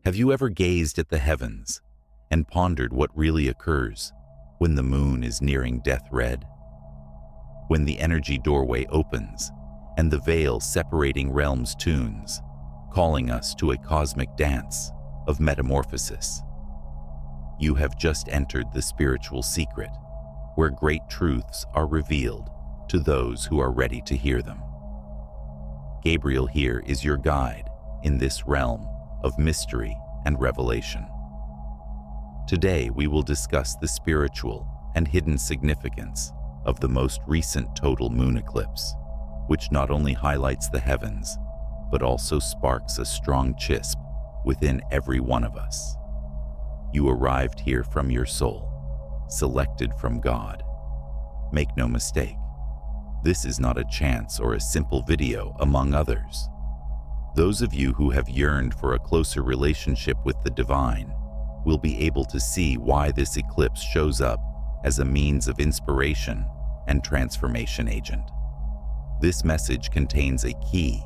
Have you ever gazed at the heavens and pondered what really occurs when the moon is nearing death red? When the energy doorway opens and the veil separating realms tunes, calling us to a cosmic dance of metamorphosis. You have just entered the spiritual secret, where great truths are revealed to those who are ready to hear them. Gabriel here is your guide in this realm of mystery and revelation. Today we will discuss the spiritual and hidden significance of the most recent total moon eclipse, which not only highlights the heavens, but also sparks a strong chisp within every one of us. You arrived here from your soul, selected from God. Make no mistake, this is not a chance or a simple video among others. Those of you who have yearned for a closer relationship with the divine will be able to see why this eclipse shows up as a means of inspiration and transformation agent. This message contains a key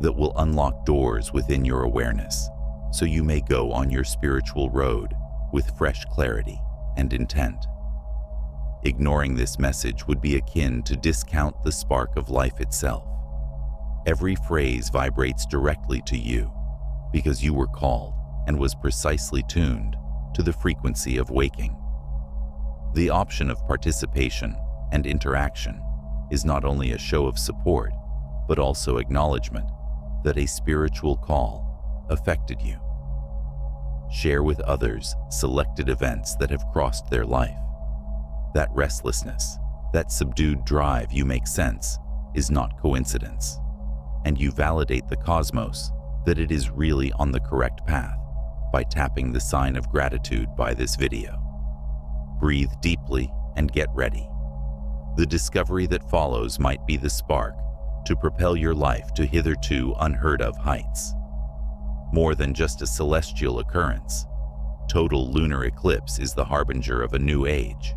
that will unlock doors within your awareness, so you may go on your spiritual road with fresh clarity and intent. Ignoring this message would be akin to discount the spark of life itself. Every phrase vibrates directly to you because you were called and was precisely tuned to the frequency of waking. The option of participation and interaction is not only a show of support, but also acknowledgement that a spiritual call affected you. Share with others selected events that have crossed their life. That restlessness, that subdued drive you make sense is not coincidence, and you validate the cosmos that it is really on the correct path by tapping the sign of gratitude by this video. Breathe deeply and get ready. The discovery that follows might be the spark to propel your life to hitherto unheard of heights. More than just a celestial occurrence, total lunar eclipse is the harbinger of a new age.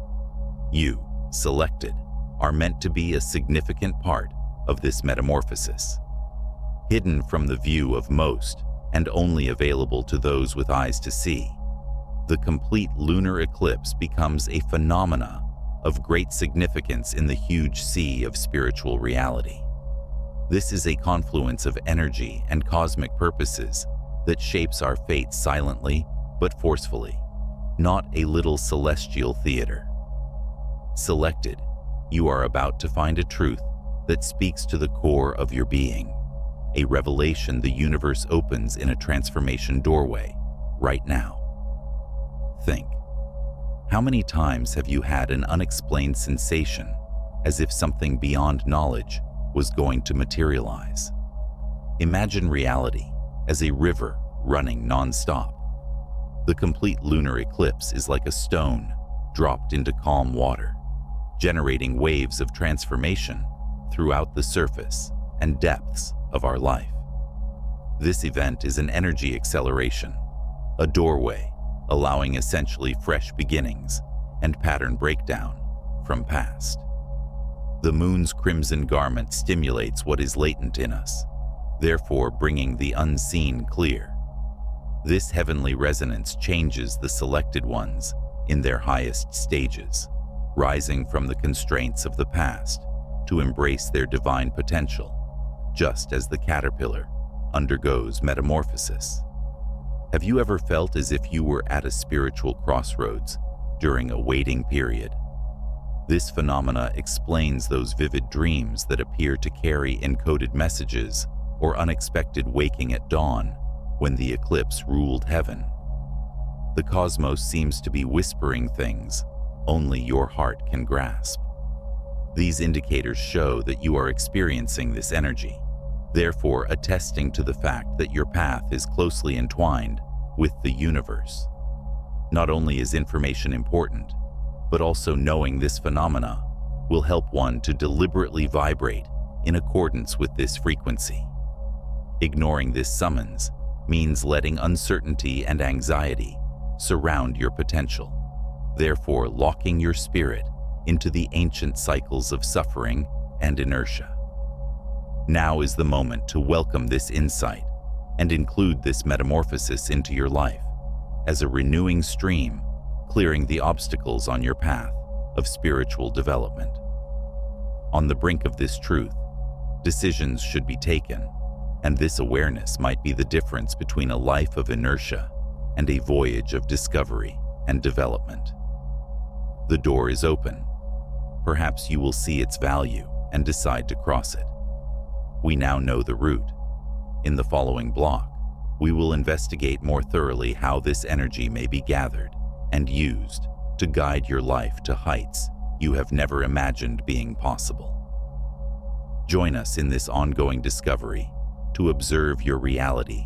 You, selected, are meant to be a significant part of this metamorphosis. Hidden from the view of most and only available to those with eyes to see, the complete lunar eclipse becomes a phenomena of great significance in the huge sea of spiritual reality. This is a confluence of energy and cosmic purposes that shapes our fate silently but forcefully, not a little celestial theater. Selected, you are about to find a truth that speaks to the core of your being, a revelation the universe opens in a transformation doorway right now. Think, how many times have you had an unexplained sensation as if something beyond knowledge was going to materialize? Imagine reality as a river running non-stop. The complete lunar eclipse is like a stone dropped into calm water, generating waves of transformation throughout the surface and depths of our life. This event is an energy acceleration, a doorway allowing essentially fresh beginnings and pattern breakdown from past. The moon's crimson garment stimulates what is latent in us, therefore bringing the unseen clear. This heavenly resonance changes the selected ones in their highest stages, rising from the constraints of the past to embrace their divine potential, just as the caterpillar undergoes metamorphosis. Have you ever felt as if you were at a spiritual crossroads during a waiting period? This phenomena explains those vivid dreams that appear to carry encoded messages or unexpected waking at dawn when the eclipse ruled heaven. The cosmos seems to be whispering things only your heart can grasp. These indicators show that you are experiencing this energy, therefore attesting to the fact that your path is closely entwined with the universe. Not only is information important, but also knowing this phenomena will help one to deliberately vibrate in accordance with this frequency. Ignoring this summons means letting uncertainty and anxiety surround your potential, therefore locking your spirit into the ancient cycles of suffering and inertia. Now is the moment to welcome this insight and include this metamorphosis into your life as a renewing stream, clearing the obstacles on your path of spiritual development. On the brink of this truth, decisions should be taken, and this awareness might be the difference between a life of inertia and a voyage of discovery and development. The door is open. Perhaps you will see its value and decide to cross it. We now know the route. In the following block, we will investigate more thoroughly how this energy may be gathered and used to guide your life to heights you have never imagined being possible. Join us in this ongoing discovery to observe your reality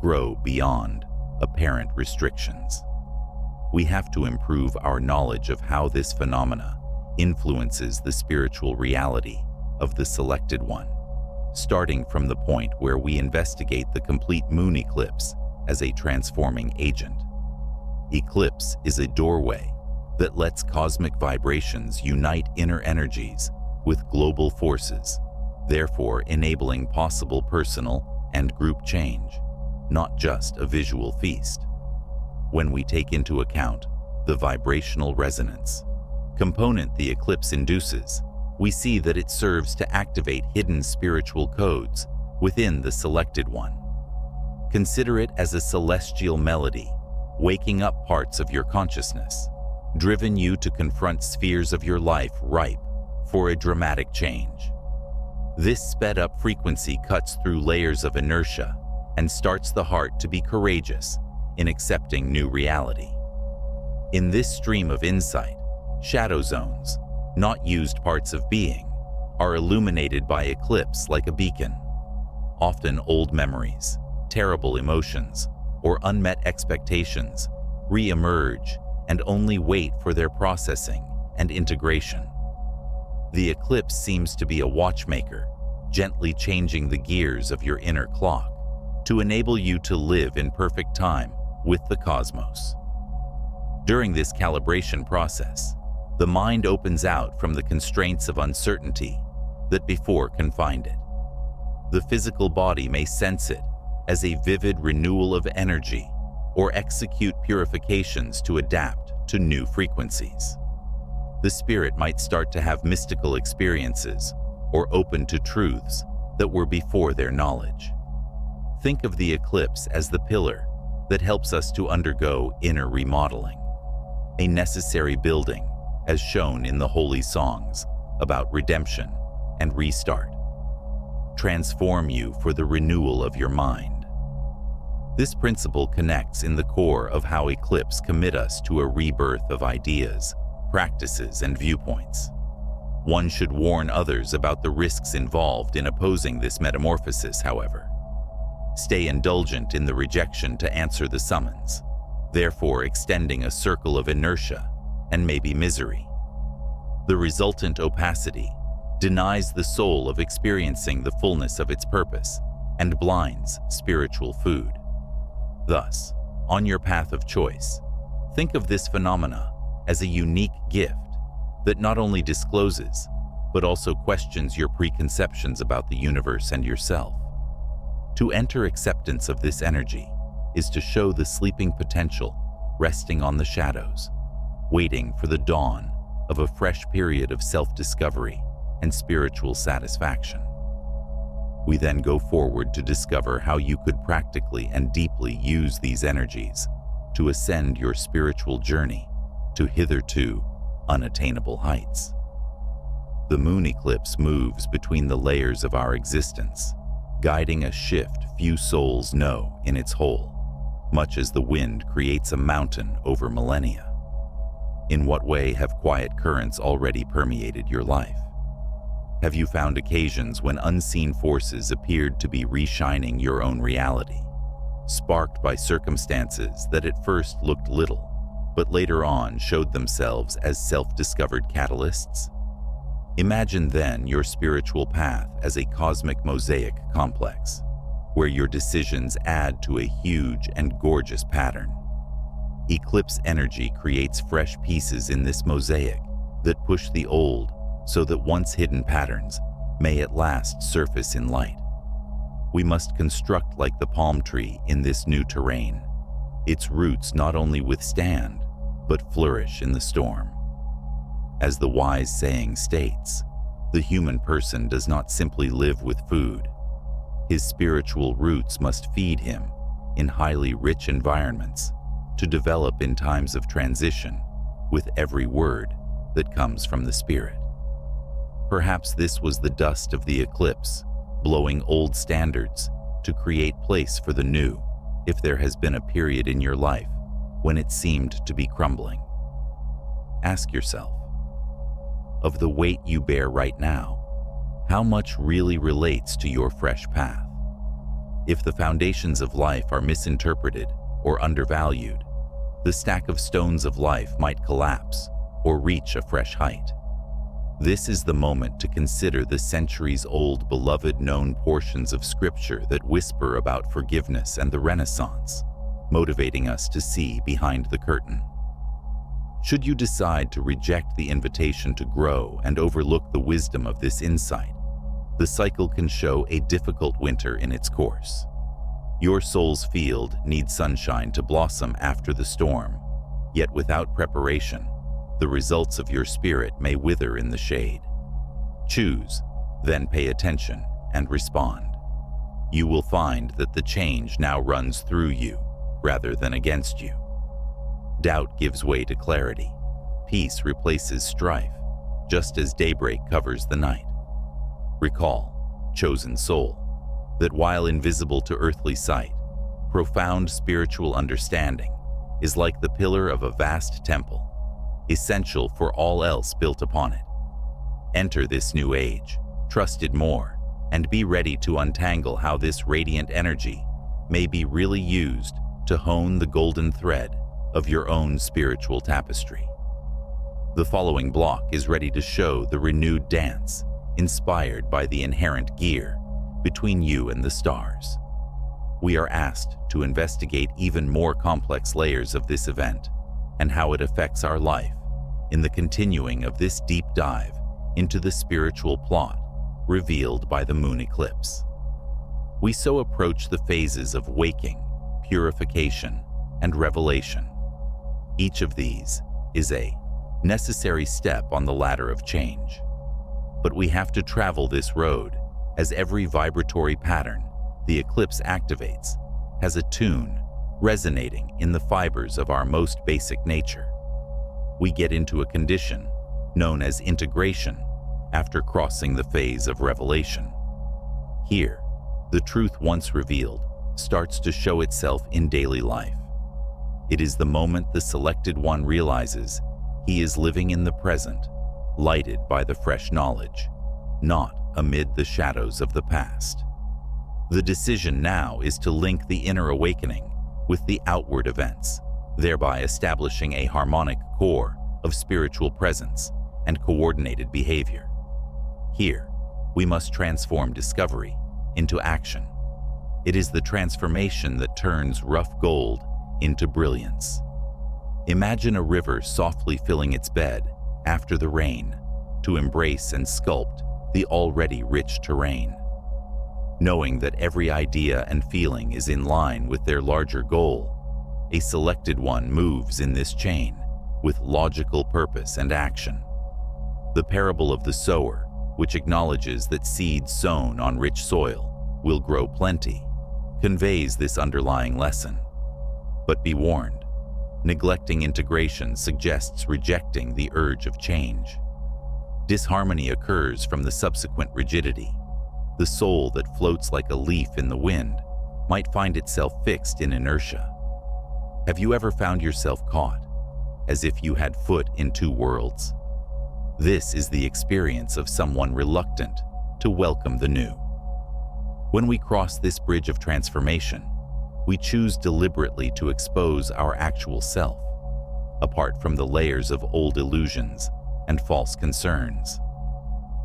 grow beyond apparent restrictions. We have to improve our knowledge of how this phenomena influences the spiritual reality of the selected one, starting from the point where we investigate the complete moon eclipse as a transforming agent. Eclipse is a doorway that lets cosmic vibrations unite inner energies with global forces, therefore enabling possible personal and group change, not just a visual feast. When we take into account the vibrational resonance component the eclipse induces, we see that it serves to activate hidden spiritual codes within the selected one. Consider it as a celestial melody, waking up parts of your consciousness, driven you to confront spheres of your life ripe for a dramatic change. This sped-up frequency cuts through layers of inertia and starts the heart to be courageous in accepting new reality. In this stream of insight, shadow zones, not used parts of being, are illuminated by eclipse like a beacon. Often old memories, terrible emotions, or unmet expectations re-emerge and only wait for their processing and integration. The eclipse seems to be a watchmaker, gently changing the gears of your inner clock to enable you to live in perfect time with the cosmos. During this calibration process, the mind opens out from the constraints of uncertainty that before confined it. The physical body may sense it as a vivid renewal of energy or execute purifications to adapt to new frequencies. The spirit might start to have mystical experiences or open to truths that were before their knowledge. Think of the eclipse as the pillar that helps us to undergo inner remodeling, a necessary building as shown in the holy songs about redemption and restart. Transform you for the renewal of your mind. This principle connects in the core of how eclipse commit us to a rebirth of ideas, practices, and viewpoints. One should warn others about the risks involved in opposing this metamorphosis, however. Stay indulgent in the rejection to answer the summons, therefore extending a circle of inertia and maybe misery. The resultant opacity denies the soul of experiencing the fullness of its purpose and blinds spiritual food. Thus, on your path of choice, think of this phenomena as a unique gift that not only discloses, but also questions your preconceptions about the universe and yourself. To enter acceptance of this energy is to show the sleeping potential resting on the shadows, waiting for the dawn of a fresh period of self-discovery and spiritual satisfaction. We then go forward to discover how you could practically and deeply use these energies to ascend your spiritual journey to hitherto unattainable heights. The moon eclipse moves between the layers of our existence, guiding a shift few souls know in its whole, much as the wind creates a mountain over millennia. In what way have quiet currents already permeated your life? Have you found occasions when unseen forces appeared to be reshining your own reality, sparked by circumstances that at first looked little, but later on showed themselves as self-discovered catalysts? Imagine then your spiritual path as a cosmic mosaic complex, where your decisions add to a huge and gorgeous pattern. Eclipse energy creates fresh pieces in this mosaic that push the old so that once hidden patterns may at last surface in light. We must construct like the palm tree in this new terrain. Its roots not only withstand, but flourish in the storm. As the wise saying states, the human person does not simply live with food. His spiritual roots must feed him in highly rich environments to develop in times of transition with every word that comes from the Spirit. Perhaps this was the dust of the eclipse, blowing old standards to create place for the new, if there has been a period in your life when it seemed to be crumbling. Ask yourself, of the weight you bear right now, how much really relates to your fresh path? If the foundations of life are misinterpreted or undervalued, the stack of stones of life might collapse or reach a fresh height. This is the moment to consider the centuries-old beloved known portions of Scripture that whisper about forgiveness and the Renaissance, motivating us to see behind the curtain. Should you decide to reject the invitation to grow and overlook the wisdom of this insight, the cycle can show a difficult winter in its course. Your soul's field needs sunshine to blossom after the storm, yet without preparation, the results of your spirit may wither in the shade. Choose, then pay attention and respond. You will find that the change now runs through you rather than against you. Doubt gives way to clarity. Peace replaces strife, just as daybreak covers the night. Recall, chosen soul, that while invisible to earthly sight, profound spiritual understanding is like the pillar of a vast temple, essential for all else built upon it. Enter this new age, trusted more, and be ready to untangle how this radiant energy may be really used to hone the golden thread of your own spiritual tapestry. The following block is ready to show the renewed dance inspired by the inherent gear between you and the stars. We are asked to investigate even more complex layers of this event and how it affects our life in the continuing of this deep dive into the spiritual plot revealed by the moon eclipse. We so approach the phases of waking, purification, and revelation. Each of these is a necessary step on the ladder of change. But we have to travel this road, as every vibratory pattern the eclipse activates has a tune resonating in the fibers of our most basic nature. We get into a condition known as integration after crossing the phase of revelation. Here, the truth once revealed starts to show itself in daily life. It is the moment the selected one realizes he is living in the present, lighted by the fresh knowledge, not amid the shadows of the past. The decision now is to link the inner awakening with the outward events, thereby establishing a harmonic core of spiritual presence and coordinated behavior. Here, we must transform discovery into action. It is the transformation that turns rough gold into brilliance. Imagine a river softly filling its bed after the rain to embrace and sculpt the already rich terrain. Knowing that every idea and feeling is in line with their larger goal, a selected one moves in this chain with logical purpose and action. The parable of the sower, which acknowledges that seeds sown on rich soil will grow plenty, conveys this underlying lesson. But be warned, neglecting integration suggests rejecting the urge of change. Disharmony occurs from the subsequent rigidity. The soul that floats like a leaf in the wind might find itself fixed in inertia. Have you ever found yourself caught, as if you had foot in two worlds? This is the experience of someone reluctant to welcome the new. When we cross this bridge of transformation, we choose deliberately to expose our actual self, apart from the layers of old illusions and false concerns.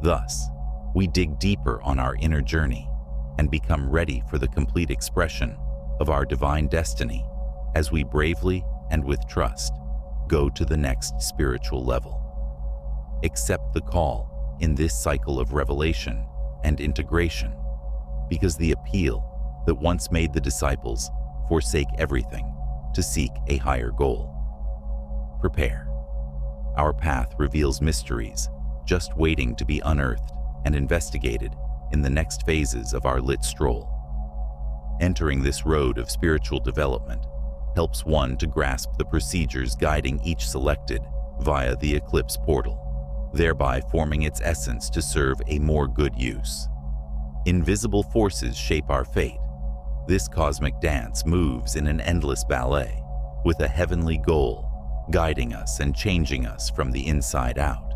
Thus, we dig deeper on our inner journey and become ready for the complete expression of our divine destiny as we bravely and with trust go to the next spiritual level. Accept the call in this cycle of revelation and integration, because the appeal that once made the disciples forsake everything to seek a higher goal. Prepare. Our path reveals mysteries just waiting to be unearthed and investigated in the next phases of our lit stroll. Entering this road of spiritual development helps one to grasp the procedures guiding each selected via the Eclipse portal, thereby forming its essence to serve a more good use. Invisible forces shape our fate. This cosmic dance moves in an endless ballet, with a heavenly goal guiding us and changing us from the inside out.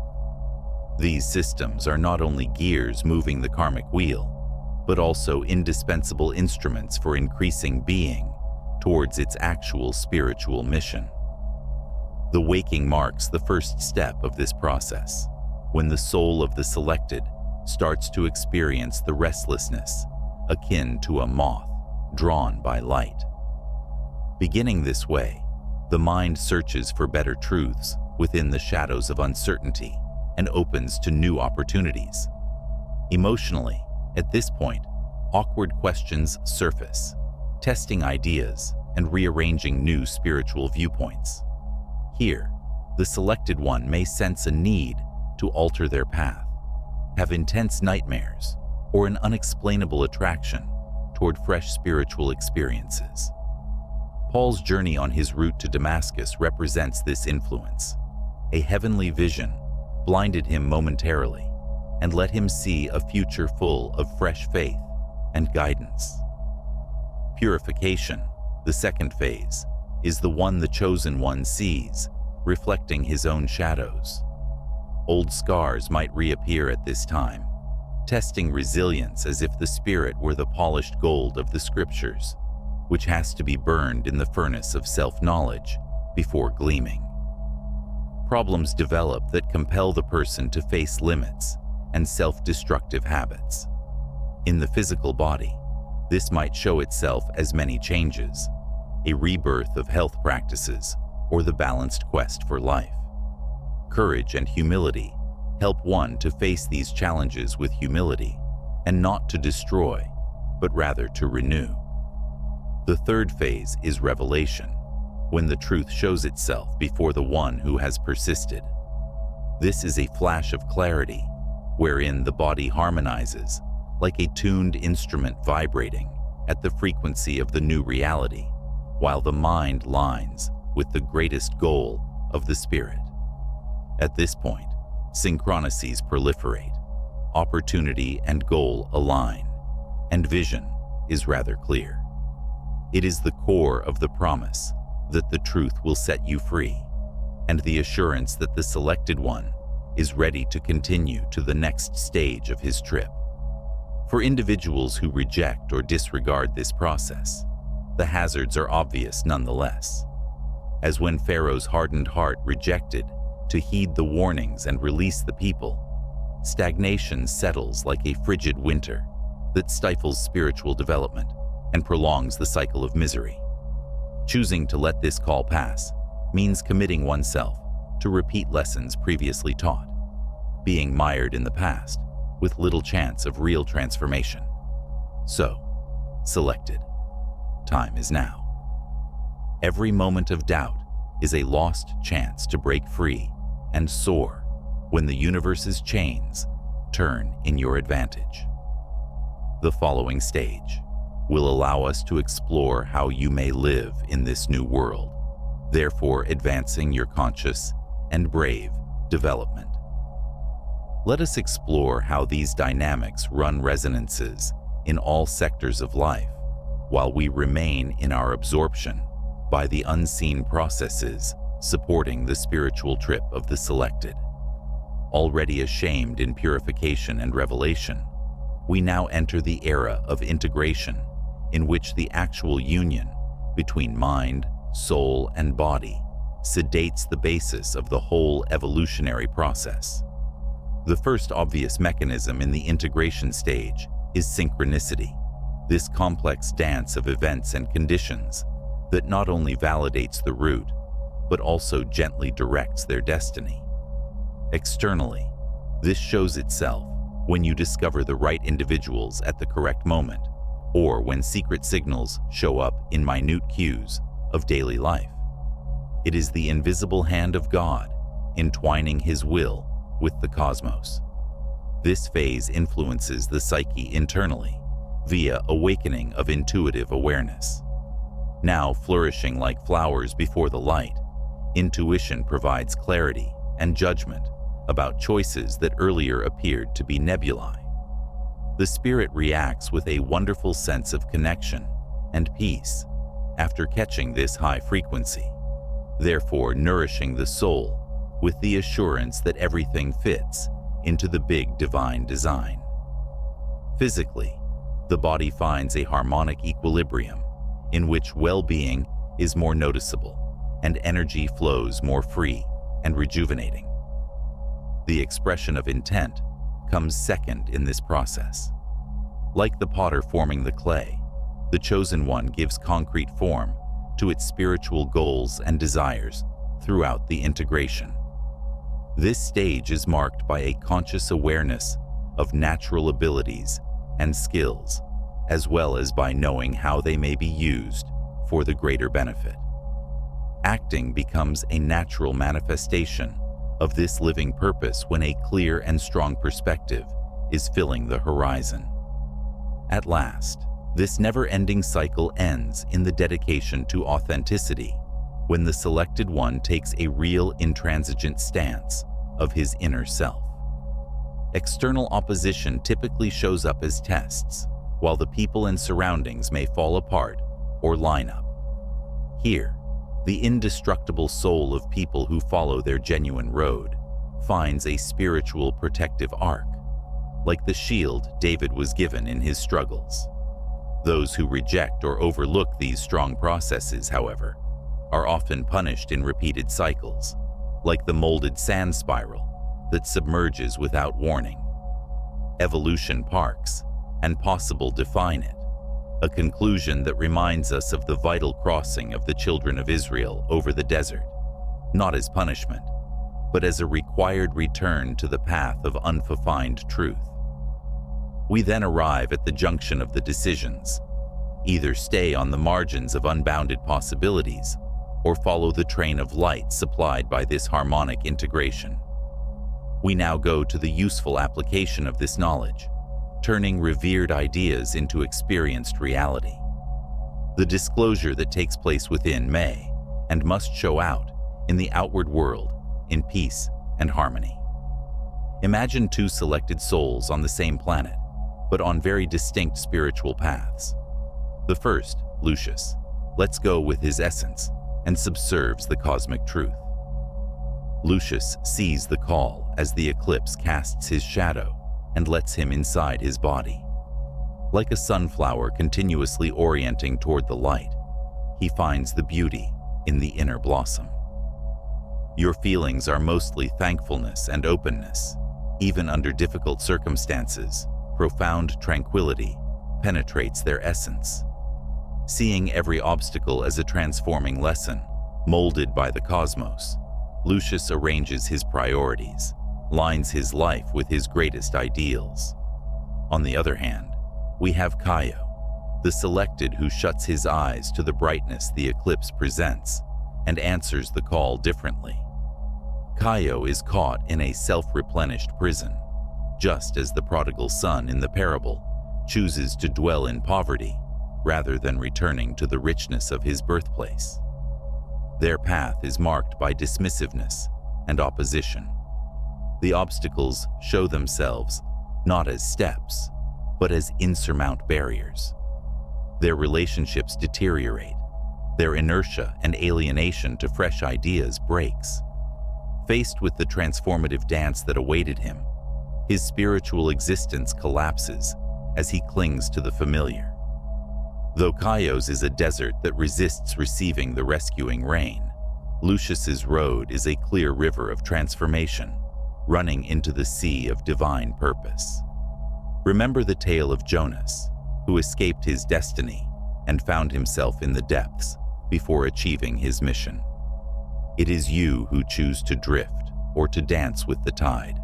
These systems are not only gears moving the karmic wheel, but also indispensable instruments for increasing being towards its actual spiritual mission. The waking marks the first step of this process, when the soul of the selected starts to experience the restlessness akin to a moth drawn by light. Beginning this way, the mind searches for better truths within the shadows of uncertainty and opens to new opportunities. Emotionally, at this point, awkward questions surface, testing ideas and rearranging new spiritual viewpoints. Here, the selected one may sense a need to alter their path, have intense nightmares, or an unexplainable attraction toward fresh spiritual experiences. Paul's journey on his route to Damascus represents this influence. A heavenly vision blinded him momentarily and let him see a future full of fresh faith and guidance. Purification, the second phase, is the one the chosen one sees, reflecting his own shadows. Old scars might reappear at this time, testing resilience as if the spirit were the polished gold of the scriptures, which has to be burned in the furnace of self-knowledge before gleaming. Problems develop that compel the person to face limits and self-destructive habits. In the physical body, this might show itself as many changes, a rebirth of health practices, or the balanced quest for life. Courage and humility help one to face these challenges with humility and not to destroy, but rather to renew. The third phase is revelation, when the truth shows itself before the one who has persisted. This is a flash of clarity, wherein the body harmonizes, like a tuned instrument vibrating at the frequency of the new reality, while the mind lines with the greatest goal of the spirit. At this point, synchronicities proliferate, opportunity and goal align, and vision is rather clear. It is the core of the promise that the truth will set you free, and the assurance that the selected one is ready to continue to the next stage of his trip. For individuals who reject or disregard this process, the hazards are obvious nonetheless. As when Pharaoh's hardened heart rejected to heed the warnings and release the people, stagnation settles like a frigid winter that stifles spiritual development and prolongs the cycle of misery. Choosing to let this call pass means committing oneself to repeat lessons previously taught, being mired in the past with little chance of real transformation. So, selected. Time is now. Every moment of doubt is a lost chance to break free and soar when the universe's chains turn in your advantage. The following stage will allow us to explore how you may live in this new world, therefore advancing your conscious and brave development. Let us explore how these dynamics run resonances in all sectors of life, while we remain in our absorption by the unseen processes supporting the spiritual trip of the selected. Already ashamed in purification and revelation, we now enter the era of integration, in which the actual union between mind, soul, and body sedates the basis of the whole evolutionary process. The first obvious mechanism in the integration stage is synchronicity, this complex dance of events and conditions that not only validates the route, but also gently directs their destiny. Externally, this shows itself when you discover the right individuals at the correct moment, or when secret signals show up in minute cues of daily life. It is the invisible hand of God entwining His will with the cosmos. This phase influences the psyche internally via awakening of intuitive awareness. Now flourishing like flowers before the light, intuition provides clarity and judgment about choices that earlier appeared to be nebulae. The spirit reacts with a wonderful sense of connection and peace after catching this high frequency, therefore nourishing the soul with the assurance that everything fits into the big divine design. Physically, the body finds a harmonic equilibrium in which well-being is more noticeable and energy flows more free and rejuvenating. The expression of intent comes second in this process. Like the potter forming the clay, the chosen one gives concrete form to its spiritual goals and desires throughout the integration. This stage is marked by a conscious awareness of natural abilities and skills, as well as by knowing how they may be used for the greater benefit. Acting becomes a natural manifestation of this living purpose when a clear and strong perspective is filling the horizon. At last, this never-ending cycle ends in the dedication to authenticity, when the selected one takes a real intransigent stance of his inner self. External opposition typically shows up as tests, while the people and surroundings may fall apart or line up. Here, the indestructible soul of people who follow their genuine road finds a spiritual protective arc, like the shield David was given in his struggles. Those who reject or overlook these strong processes, however, are often punished in repeated cycles, like the molded sand spiral that submerges without warning. Evolution parks and possible define it, a conclusion that reminds us of the vital crossing of the children of Israel over the desert, not as punishment, but as a required return to the path of unfulfilled truth. We then arrive at the junction of the decisions: either stay on the margins of unbounded possibilities or follow the train of light supplied by this harmonic integration. We now go to the useful application of this knowledge, turning revered ideas into experienced reality. The disclosure that takes place within may and must show out in the outward world in peace and harmony. Imagine two selected souls on the same planet, but on very distinct spiritual paths. The first, Lucius, lets go with his essence and subserves the cosmic truth. Lucius sees the call as the eclipse casts his shadow and lets him inside his body. Like a sunflower continuously orienting toward the light, he finds the beauty in the inner blossom. Your feelings are mostly thankfulness and openness. Even under difficult circumstances, profound tranquility penetrates their essence. Seeing every obstacle as a transforming lesson, molded by the cosmos, Lucius arranges his priorities, lines his life with his greatest ideals. On the other hand, we have Caio, the selected who shuts his eyes to the brightness the eclipse presents and answers the call differently. Caio is caught in a self-replenished prison, just as the prodigal son in the parable chooses to dwell in poverty rather than returning to the richness of his birthplace. Their path is marked by dismissiveness and opposition. The obstacles show themselves not as steps, but as insurmountable barriers. Their relationships deteriorate. Their inertia and alienation to fresh ideas breaks. Faced with the transformative dance that awaited him, his spiritual existence collapses as he clings to the familiar. Though Caio's is a desert that resists receiving the rescuing rain, Lucius's road is a clear river of transformation, running into the sea of divine purpose. Remember the tale of Jonas, who escaped his destiny and found himself in the depths before achieving his mission. It is you who choose to drift or to dance with the tide.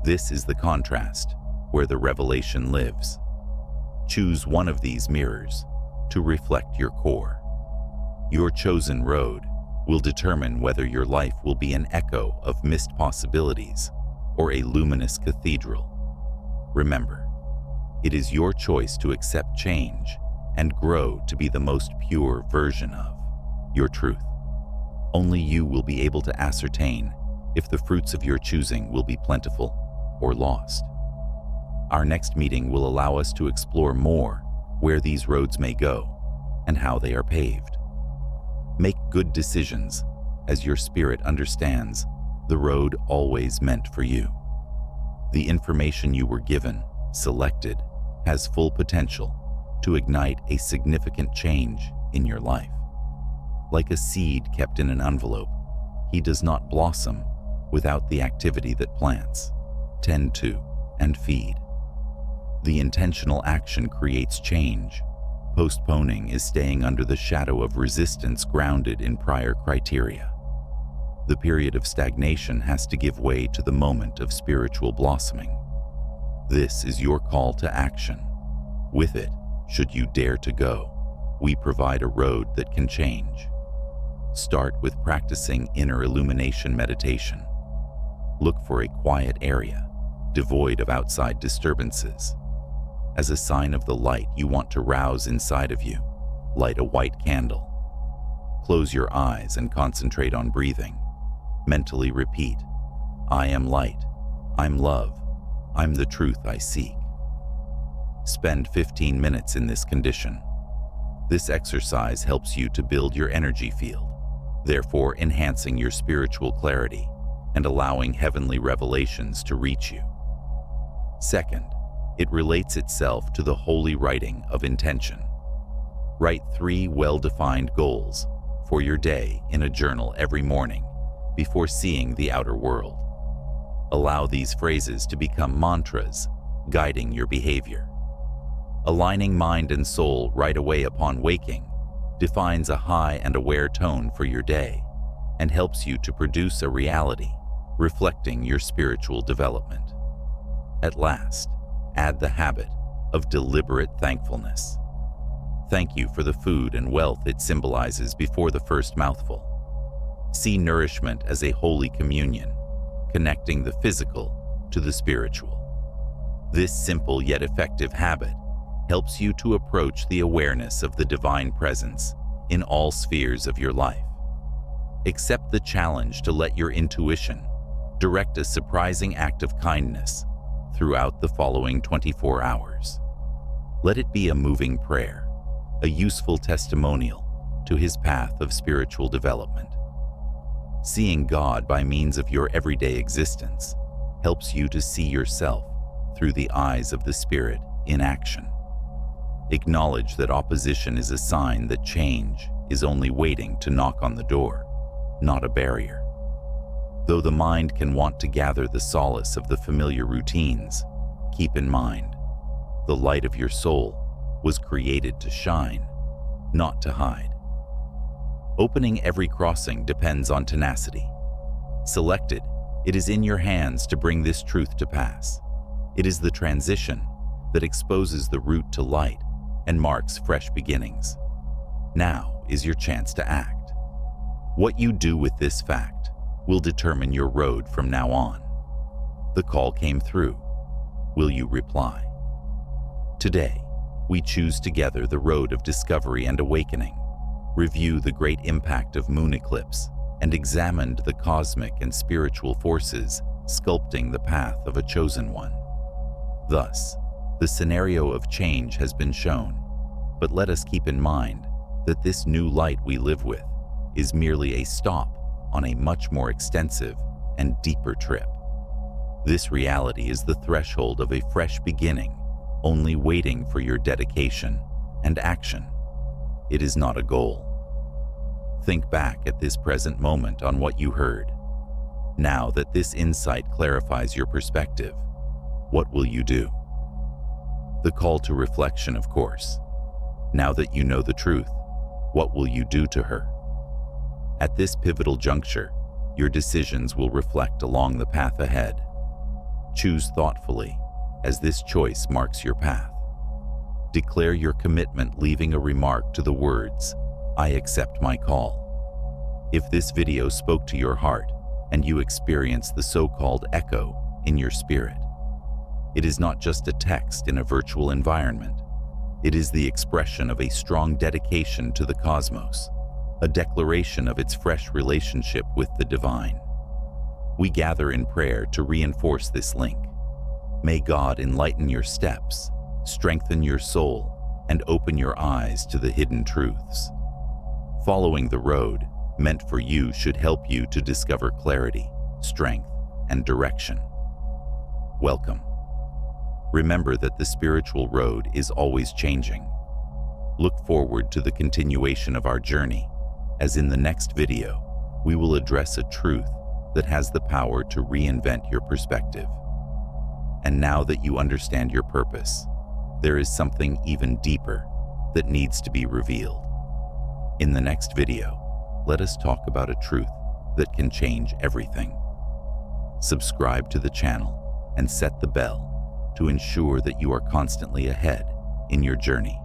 This is the contrast where the revelation lives. Choose one of these mirrors to reflect your core. Your chosen road will determine whether your life will be an echo of missed possibilities or a luminous cathedral. Remember, it is your choice to accept change and grow to be the most pure version of your truth. Only you will be able to ascertain if the fruits of your choosing will be plentiful or lost. Our next meeting will allow us to explore more where these roads may go and how they are paved. Make good decisions as your spirit understands the road always meant for you. The information you were given, selected, has full potential to ignite a significant change in your life. Like a seed kept in an envelope, he does not blossom without the activity that plants, tend to, and feed. The intentional action creates change. Postponing is staying under the shadow of resistance grounded in prior criteria. The period of stagnation has to give way to the moment of spiritual blossoming. This is your call to action. With it, should you dare to go, we provide a road that can change. Start with practicing inner illumination meditation. Look for a quiet area, devoid of outside disturbances. As a sign of the light you want to rouse inside of you, light a white candle. Close your eyes and concentrate on breathing. Mentally repeat, I am light, I'm love, I'm the truth I seek. Spend 15 minutes in this condition. This exercise helps you to build your energy field, therefore enhancing your spiritual clarity and allowing heavenly revelations to reach you. Second, it relates itself to the holy writing of intention. Write 3 well-defined goals for your day in a journal every morning before seeing the outer world. Allow these phrases to become mantras, guiding your behavior. Aligning mind and soul right away upon waking defines a high and aware tone for your day and helps you to produce a reality reflecting your spiritual development. At last, add the habit of deliberate thankfulness. Thank you for the food and wealth it symbolizes before the first mouthful. See nourishment as a holy communion, connecting the physical to the spiritual. This simple yet effective habit helps you to approach the awareness of the divine presence in all spheres of your life. Accept the challenge to let your intuition direct a surprising act of kindness throughout the following 24 hours. Let it be a moving prayer, a useful testimonial to his path of spiritual development. Seeing God by means of your everyday existence helps you to see yourself through the eyes of the Spirit in action. Acknowledge that opposition is a sign that change is only waiting to knock on the door, not a barrier. Though the mind can want to gather the solace of the familiar routines, keep in mind, the light of your soul was created to shine, not to hide. Opening every crossing depends on tenacity. Selected, it is in your hands to bring this truth to pass. It is the transition that exposes the route to light and marks fresh beginnings. Now is your chance to act. What you do with this fact will determine your road from now on. The call came through. Will you reply? Today, we choose together the road of discovery and awakening, review the great impact of moon eclipse, and examined the cosmic and spiritual forces sculpting the path of a chosen one. Thus, the scenario of change has been shown, but let us keep in mind that this new light we live with is merely a stop on a much more extensive and deeper trip. This reality is the threshold of a fresh beginning, only waiting for your dedication and action. It is not a goal. Think back at this present moment on what you heard. Now that this insight clarifies your perspective, what will you do? The call to reflection, of course. Now that you know the truth, what will you do to her? At this pivotal juncture, your decisions will reflect along the path ahead. Choose thoughtfully, as this choice marks your path. Declare your commitment, leaving a remark to the words, "I accept my call." If this video spoke to your heart and you experience the so-called echo in your spirit, it is not just a text in a virtual environment. It is the expression of a strong dedication to the cosmos, a declaration of its fresh relationship with the divine. We gather in prayer to reinforce this link. May God enlighten your steps, strengthen your soul, and open your eyes to the hidden truths. Following the road meant for you should help you to discover clarity, strength, and direction. Welcome. Remember that the spiritual road is always changing. Look forward to the continuation of our journey, as in the next video, we will address a truth that has the power to reinvent your perspective. And now that you understand your purpose, there is something even deeper that needs to be revealed. In the next video, let us talk about a truth that can change everything. Subscribe to the channel and set the bell to ensure that you are constantly ahead in your journey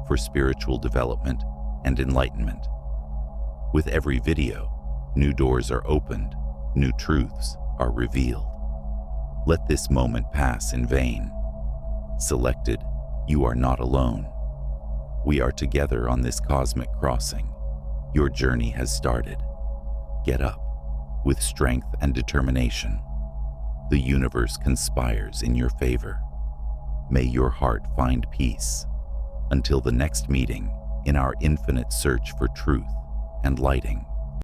for spiritual development and enlightenment. With every video, new doors are opened, new truths are revealed. Let this moment pass in vain. Selected, you are not alone. We are together on this cosmic crossing. Your journey has started. Get up with strength and determination. The universe conspires in your favor. May your heart find peace. Until the next meeting in our infinite search for truth and lighting.